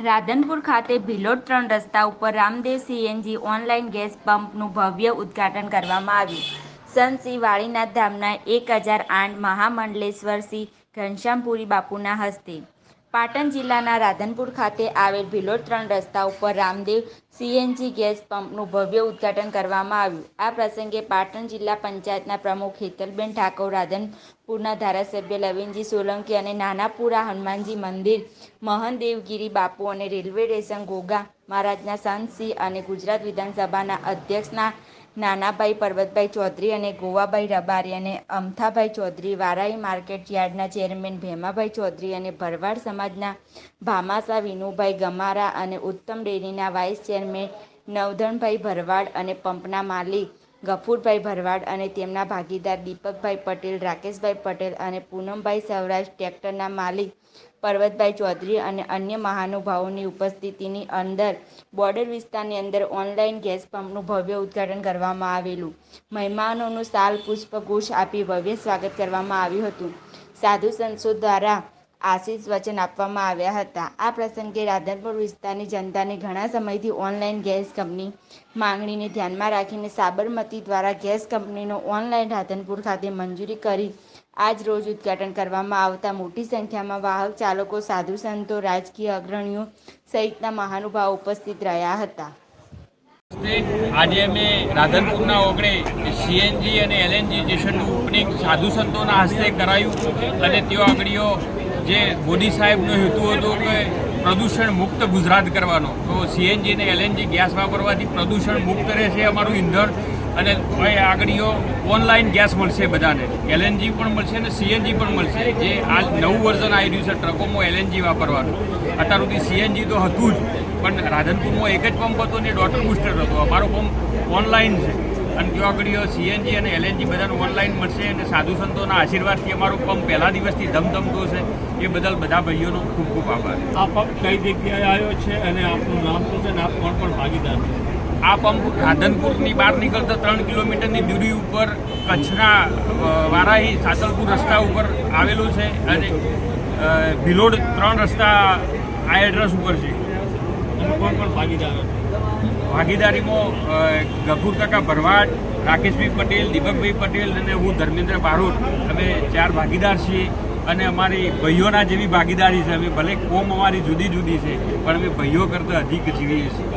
રાધનપુર ખાતે ભિલોડ 3 રસ્તા ઉપર રામદેવ સીએનજી ઓનલાઈન ગેસ પંપનું ભવ્ય ઉદ્ઘાટન કરવામાં આવ્યું. સંત શ્રી વાળીનાથ ધામના 1008 મહામંડલેશ્વર શ્રી ઘનશ્યામપુરી બાપુના હસ્તે પાટણ જિલ્લાના રાધનપુર ખાતે આવેલ ભિલોડ 3 રસ્તા ઉપર રામદેવ સીએનજી ગેસ પંપનું ભવ્ય ઉદ્ઘાટન કરવામાં આવ્યું. આ પ્રસંગે પાટણ જિલ્લા પંચાયતના પ્રમુખ હેતલબેન ઠાકોર, રાધનપુરના ધારાસભ્ય લવિંગજી સોલંકી અને નાનાપુરા હનુમાનજી મંદિર મહંત દેવગીરી બાપુ અને રેલવે સ્ટેશન ઘોઘા મહારાજના સંતશ્રી અને ગુજરાત વિધાનસભાના અધ્યક્ષના નાનાભાઈ પરબતભાઈ ચૌધરી અને ગોવાભાઈ રબારી અને અમથાભાઈ ચૌધરી, વારાઈ માર્કેટ યાર્ડના ચેરમેન ભેમાભાઈ ચૌધરી અને ભરવાડ સમાજના ભામાસા વિનુભાઈ ગમારા અને ઉત્તમ ડેરીના વાઇસ ચેરમેન નવધણભાઈ ભરવાડ અને પંપના માલિક ગફુરભાઈ ભરવાડ અને તેમના ભાગીદાર દીપકભાઈ પટેલ, રાકેશભાઈ પટેલ અને પૂનમભાઈ સૌરાષ્ટ્ર ટ્રેક્ટરના માલિક પરબતભાઈ ચૌધરી અને અન્ય મહાનુભાવોની ઉપસ્થિતિની અંદર બોર્ડર વિસ્તારની અંદર ઓનલાઈન ગેસ પંપનું ભવ્ય ઉદ્ઘાટન કરવામાં આવેલું. મહેમાનોનું શાલ પુષ્પગુચ્છ આપી ભવ્ય સ્વાગત કરવામાં આવ્યું હતું. સાધુ સંતો દ્વારા આશીષ વચન આપવામાં આવ્યા હતા. આ પ્રસંગે રાધનપુર વિસ્તારની જનતાને ઘણા સમયથી ઓનલાઈન ગેસ કંપની માંગણીને ધ્યાનમાં રાખીને સાબરમતી દ્વારા ગેસ કંપનીનો ઓનલાઈન રાધનપુર ખાતે મંજૂરી કરી આજ રોજ ઉદ્ઘાટન કરવામાં આવતા મોટી સંખ્યામાં વાહક ચાલકો, સાધુ સંતો, રાજકીય અગ્રણીઓ સહિતના મહાનુભાવો ઉપસ્થિત રહ્યા હતા. આજે અમે રાધનપુરના ઓગણે સીએનજી અને એલએનજી સ્ટેશનનું ઓપનિંગ સાધુ સંતોના હસ્તે કરાયું અને તેઓ આગળીઓ જે મોદી સાહેબનો હેતુ હતો કે પ્રદૂષણ મુક્ત ગુજરાત કરવાનો, તો સીએનજી અને એલએનજી ગેસ વાપરવાથી પ્રદૂષણ મુક્ત રહેશે અમારું ઈંધણ અને આગળીઓ ઓનલાઈન ગેસ મળશે બધાને, એલએનજી પણ મળશે અને સીએનજી પણ મળશે. જે આ નવું વર્ઝન આવી રહ્યું છે ટ્રકોમાં એલએનજી વાપરવાનું. અત્યાર સુધી સીએનજી તો હતું જ, પણ રાધનપુરમાં એક જ પંપ હતો ને ડોટર બુસ્ટર હતો. અમારો પંપ ઓનલાઈન છે અને ત્યાં આગળીઓ સીએનજી અને એલએનજી બધાને ઓનલાઈન મળશે અને સાધુ સંતોના આશીર્વાદથી અમારો પંપ પહેલા દિવસથી ધમધમતો છે. એ બદલ બધા ભાઈઓનો ખૂબ ખૂબ આભાર. આ પંપ કઈ જગ્યાએ આવ્યો છે અને આપનું નામ શું છે અને આપ કોણ પણ ભાગીદાર છે? આ પંપ રાધનપુરની બહાર નીકળતા 3 કિલોમીટરની દૂરી ઉપર કચ્છના વારાહી સાતલપુર રસ્તા ઉપર આવેલું છે અને ભિલોડ 3 રસ્તા આ એડ્રેસ ઉપર છે. અને કોણ પણ ભાગીદાર છે? ભાગીદારીમાં ગફુર કાકા ભરવાડ, રાકેશભાઈ પટેલ, દીપકભાઈ પટેલ અને હું ધર્મેન્દ્ર બારોટ, અમે 4 ભાગીદાર છીએ. અને અમારી ભાઈઓના જેવી ભાગીદારી છે. અમે ભલે કોમ અમારી જુદી જુદી છે પણ અમે ભાઈઓ કરતાં અધિક જીવીએ છીએ.